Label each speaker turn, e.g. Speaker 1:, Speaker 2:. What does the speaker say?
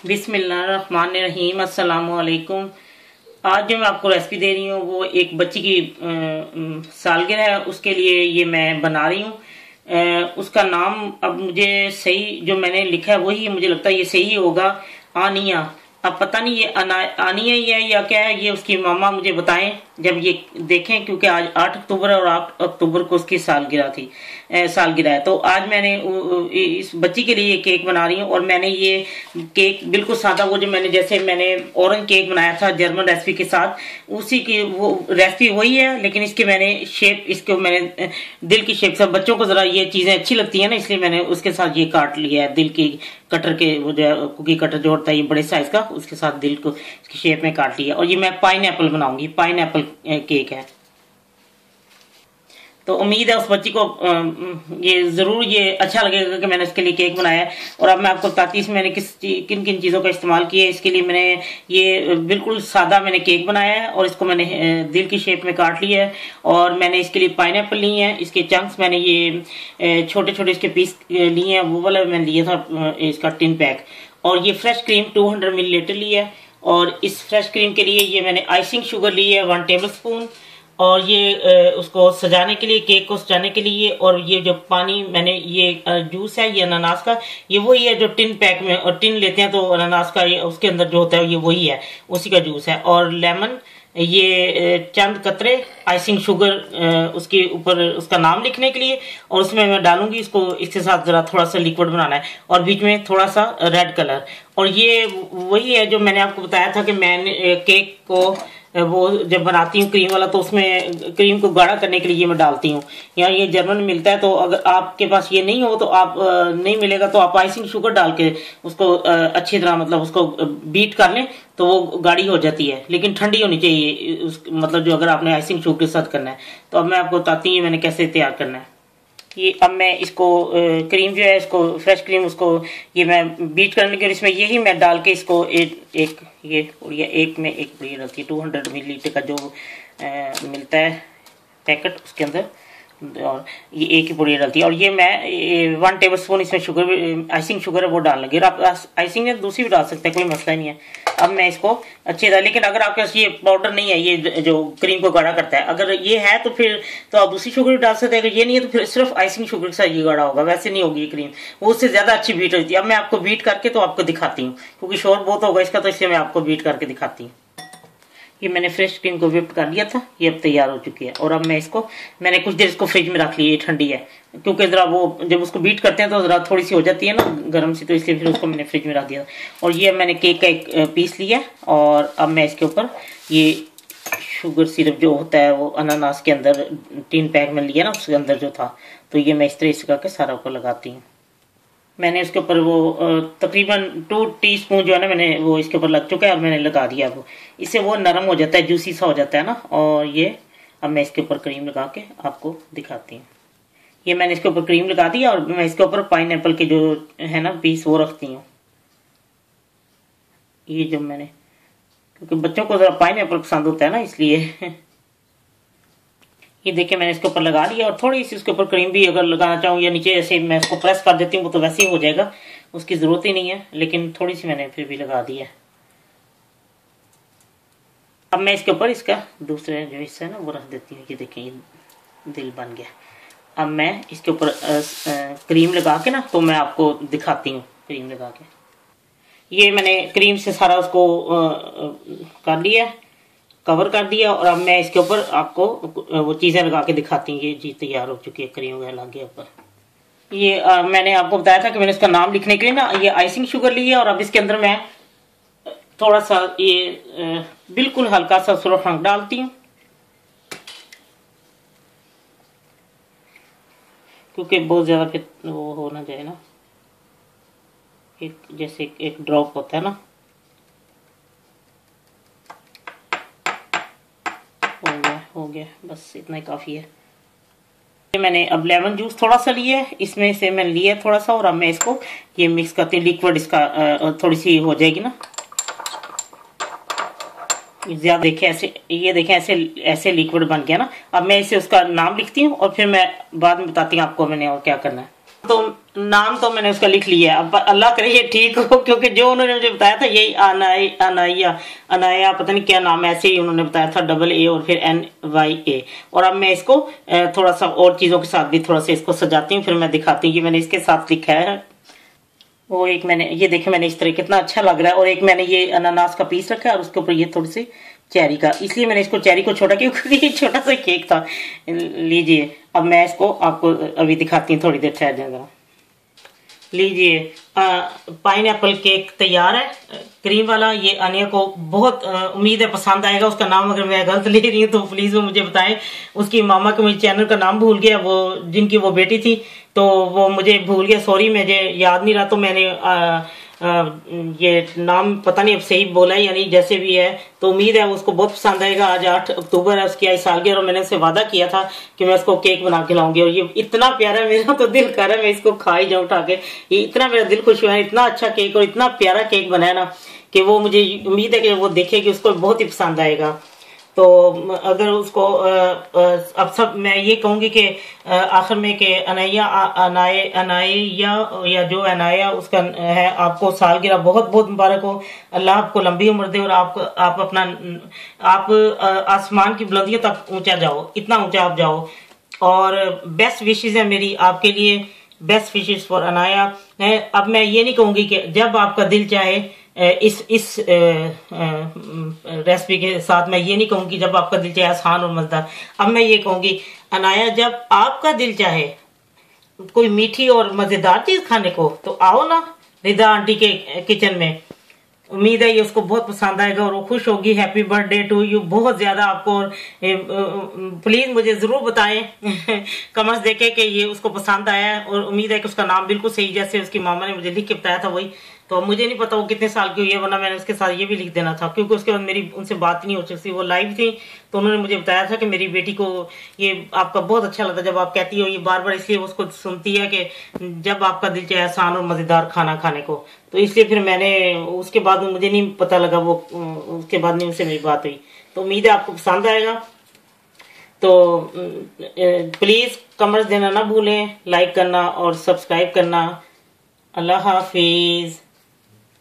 Speaker 1: बिस्मिल्लाहिर्रहमानिर्रहीम। अस्सलाम वालेकुम। आज जो मैं आपको रेसिपी दे रही हूँ वो एक बच्ची की सालगिरह है, उसके लिए ये मैं बना रही हूँ। उसका नाम अब मुझे सही जो मैंने लिखा है वही मुझे लगता है ये सही होगा, आनिया। अब पता नहीं ये आनिया ही है या क्या है, ये उसकी मामा मुझे बताएं जब ये देखें, क्योंकि आज 8 अक्टूबर है और 8 अक्टूबर को उसकी सालगिरह है। तो आज मैंने इस बच्ची के लिए ये केक बना रही हूँ। और मैंने ये केक बिल्कुल सादा, वो जो मैंने ऑरेंज केक बनाया था जर्मन रेसिपी के साथ, उसी की वो रेसिपी वही है, लेकिन इसके मैंने शेप, इसको मैंने दिल की शेप से, बच्चों को जरा ये चीजें अच्छी लगती है ना, इसलिए मैंने उसके साथ ये काट लिया है। दिल की कटर के, वो जो कुकी कटर जो होता है ये बड़े साइज का, उसके साथ दिल को इसकी शेप में काट लिया। और ये मैं पाइनएप्पल बनाऊंगी, पाइनएप्पल केक है। तो उम्मीद है उस बच्ची को ये जरूर ये अच्छा लगेगा कि मैंने इसके लिए केक बनाया है। और अब मैं आपको बताती हूँ इसमें मैंने किन किन चीज़ों का इस्तेमाल किया है। इसके लिए मैंने ये बिल्कुल सादा मैंने केक बनाया है और इसको मैंने दिल की शेप में काट लिया है। और मैंने इसके लिए पाइनएप्पल ली है, इसके चंक्स मैंने ये छोटे छोटे इसके पीस लिए हैं, वो वाला मैंने लिया था इसका टिन पैक। और ये फ्रेश क्रीम 200 मिलीलीटर ली है। और इस फ्रेश क्रीम के लिए ये मैंने आइसिंग शुगर ली है 1 टेबल स्पून। और ये उसको सजाने के लिए, केक को सजाने के लिए। और ये जो पानी मैंने ये जूस है ये अनानास का, ये वही है जो टिन पैक में और टिन लेते हैं तो अनानास का उसके अंदर जो होता है ये वही है, उसी का जूस है। और लेमन, ये चंद कतरे आइसिंग शुगर उसके ऊपर उसका नाम लिखने के लिए। और उसमें मैं डालूंगी इसको, इसके साथ जरा थोड़ा सा लिक्विड बनाना है और बीच में थोड़ा सा रेड कलर। और ये वही है जो मैंने आपको बताया था कि मैंने केक को वो जब बनाती हूँ क्रीम वाला, तो उसमें क्रीम को गाढ़ा करने के लिए ये मैं डालती हूँ। यहाँ ये जर्मन में मिलता है, तो अगर आपके पास ये नहीं हो तो आप नहीं मिलेगा तो आप आइसिंग शुगर डाल के उसको अच्छी तरह मतलब उसको बीट कर लें तो वो गाढ़ी हो जाती है, लेकिन ठंडी होनी चाहिए मतलब जो अगर आपने आइसिंग शुगर के साथ करना है। तो अब मैं आपको बताती हूँ मैंने कैसे तैयार करना है। ये अब मैं इसको क्रीम जो है, इसको फ्रेश क्रीम, उसको ये मैं बीट करने के लिए इसमें यही मैं डाल के इसको एक ये और ये एक में एक ये डालती है 200 मिलीलीटर का जो मिलता है पैकेट, उसके अंदर और ये एक ही पुड़िया डालती है। और ये मैं 1 टेबल स्पून इसमें शुगर, आइसिंग शुगर है वो डाल लगे। आप आइसिंग है दूसरी भी डाल सकते हैं, कोई मसला नहीं है। अब मैं इसको अच्छे तरह, लेकिन अगर आपके पास ये पाउडर नहीं है, ये जो क्रीम को गाढ़ा करता है, अगर ये है तो फिर तो आप दूसरी शुगर भी डाल सकते हैं। अगर ये नहीं है तो फिर सिर्फ आइसिंग शुगर के साथ ये गाढ़ा होगा, वैसे नहीं होगी ये क्रीम, वो उससे ज्यादा अच्छी बीट होती है। अब मैं आपको बीट करके तो आपको दिखाती हूँ, क्योंकि शोर बहुत होगा इसका, तो इसलिए मैं आपको बीट करके दिखाती हूँ। ये मैंने फ्रेश क्रीम को व्हिप कर लिया था, ये अब तैयार हो चुकी है। और अब मैं इसको, मैंने कुछ देर इसको फ्रिज में रख लिया, ये ठंडी है, क्योंकि जरा वो जब उसको बीट करते हैं तो जरा थोड़ी सी हो जाती है ना गर्म सी, तो इसलिए फिर उसको मैंने फ्रिज में रख दिया। और ये मैंने केक का एक पीस लिया और अब मैं इसके ऊपर ये शुगर सिरप जो होता है वो अनानास के अंदर टिन पैक में लिया ना, उसके अंदर जो था, तो ये मैं इस तरह से करके सारा ऊपर लगाती हूँ। मैंने इसके ऊपर वो तकरीबन 2 टीस्पून जो है ना, मैंने वो इसके ऊपर लग चुका है और मैंने लगा दिया वो, इससे वो नरम हो जाता है, जूसी सा हो जाता है ना। और ये अब मैं इसके ऊपर क्रीम लगा के आपको दिखाती हूँ। ये मैंने इसके ऊपर क्रीम लगा दिया और मैं इसके ऊपर पाइनएप्पल के जो है ना पीस वो रखती हूँ। ये जो मैंने, क्योंकि बच्चों को जरा पाइनएप्पल पसंद होता है ना, इसलिए ये देखिए मैंने इसके ऊपर लगा लिया। और थोड़ी सी इसके ऊपर क्रीम भी अगर लगाना चाहूँ या नीचे ऐसे मैं इसको प्रेस कर देती हूँ, वो तो वैसे ही हो जाएगा, उसकी जरूरत ही नहीं है, लेकिन थोड़ी सी मैंने फिर भी लगा दी है। अब मैं इसके ऊपर इसका दूसरा जो हिस्सा है ना वो रख देती हूँ। ये देखिए ये दिल बन गया। अब मैं इसके ऊपर क्रीम लगा के ना, तो मैं आपको दिखाती हूँ क्रीम लगा के। ये मैंने क्रीम से सारा उसको कर लिया, कवर कर दिया। और अब मैं इसके ऊपर आपको वो चीजें लगा के दिखाती हूँ। ये चीज तैयार हो चुकी है, क्रीम वगैरह लग गया ऊपर। ये मैंने आपको बताया था कि मैंने इसका नाम लिखने के लिए ना ये आइसिंग शुगर ली है। और अब इसके अंदर मैं थोड़ा सा ये बिल्कुल हल्का सा सुर्ख रंग डालती हूँ, क्योंकि बहुत ज्यादा फिर वो हो ना जाए ना, एक जैसे एक ड्रॉप होता है ना। हो गया बस इतना ही काफी है। मैंने अब लेमन जूस थोड़ा सा लिया है, इसमें से मैंने लिया थोड़ा सा। और अब मैं इसको ये मिक्स करती हूँ, लिक्विड इसका थोड़ी सी हो जाएगी ना ज्यादा। देखें ऐसे, ये देखें ऐसे ऐसे लिक्विड बन गया ना। अब मैं इसे उसका नाम लिखती हूँ और फिर मैं बाद में बताती हूँ आपको मैंने और क्या करना है। तो नाम तो मैंने उसका लिख लिया, अब अल्लाह करे ये ठीक हो, क्योंकि जो उन्होंने मुझे बताया था यही अनाया पता नहीं क्या नाम, ऐसे ही उन्होंने बताया था, डबल ए और फिर NYA। और अब मैं इसको थोड़ा सा और चीजों के साथ भी थोड़ा सा इसको सजाती हूँ, फिर मैं दिखाती हूँ कि मैंने इसके साथ लिखा है। वो एक मैंने ये देखे, मैंने इस तरह कितना अच्छा लग रहा है। और एक मैंने ये अनानास का पीस रखा है और उसके ऊपर ये थोड़ी सी चेरी का, इसलिए मैंने इसको चेरी को छोटा क्योंकि ये छोटा सा केक था। लीजिए अब मैं इसको आपको अभी दिखाती हूँ, थोड़ी देर ठहर जाएगा। लीजिए पाइनएप्पल केक तैयार है, क्रीम वाला। ये अनिया को बहुत उम्मीद है पसंद आएगा। उसका नाम अगर मैं गलत ले रही हूँ तो प्लीज वो मुझे बताएं। उसकी मामा के मुझे चैनल का नाम भूल गया, वो जिनकी वो बेटी थी, तो वो मुझे भूल गया, सॉरी, मुझे याद नहीं रहा। तो मैंने ये नाम पता नहीं अब सही बोला है या नहीं, जैसे भी है तो उम्मीद है उसको बहुत पसंद आएगा। आज 8 अक्टूबर है, उसकी आज सालगिरह, और मैंने उससे वादा किया था कि मैं उसको केक बना के लाऊंगी। और ये इतना प्यारा है, मेरा तो दिल कर रहा है मैं इसको खा ही जाऊं उठा के। ये इतना मेरा दिल खुश हुआ है, इतना अच्छा केक और इतना प्यारा केक बनाया ना कि वो मुझे उम्मीद है कि वो देखेगी उसको बहुत ही पसंद आएगा। तो अगर उसको अब सब मैं ये कहूंगी कि आखिर में कि अनाया या जो अनाया उसका है, आपको सालगिरह बहुत बहुत मुबारक हो। अल्लाह आपको लंबी उम्र दे और आप अपना आप आसमान की बुलंदियों तक ऊंचा जाओ, इतना ऊंचा आप जाओ। और बेस्ट विशेष है मेरी आपके लिए, बेस्ट विशेष फॉर अनाया है। अब मैं ये नहीं कहूंगी कि जब आपका दिल चाहे, इस रेसिपी के साथ मैं ये नहीं कहूंगी जब आपका दिल चाहे आसान और मजेदार। अब मैं ये कहूंगी अनाया, जब आपका दिल चाहे कोई मीठी और मजेदार चीज खाने को तो आओ ना रिदा आंटी के किचन में। उम्मीद है ये उसको बहुत पसंद आएगा और वो खुश होगी। हैप्पी बर्थडे टू यू बहुत ज्यादा आपको। प्लीज मुझे जरूर बताएं कमेंट्स देके कि ये उसको पसंद आया है। और उम्मीद है कि उसका नाम बिल्कुल सही जैसे उसकी मामा ने मुझे लिख के बताया था वही। तो मुझे नहीं पता वो कितने साल की हुई है, वरना मैंने उसके साथ ये भी लिख देना था, क्योंकि उसके बाद मेरी उनसे बात नहीं हो सकती। वो लाइव थी तो उन्होंने मुझे बताया था कि मेरी बेटी को ये आपका बहुत अच्छा लगता है जब आप कहती हो ये बार बार, इसलिए उसको सुनती है कि जब आपका दिल चाहे आसान और मजेदार खाना खाने को। तो इसलिए फिर मैंने उसके बाद मुझे नहीं पता लगा, वो उसके बाद नहीं उससे मेरी बात हुई। तो उम्मीद है आपको पसंद आएगा। तो प्लीज कमेंट्स देना ना भूलें, लाइक करना और सब्सक्राइब करना। अल्लाह हाफिज।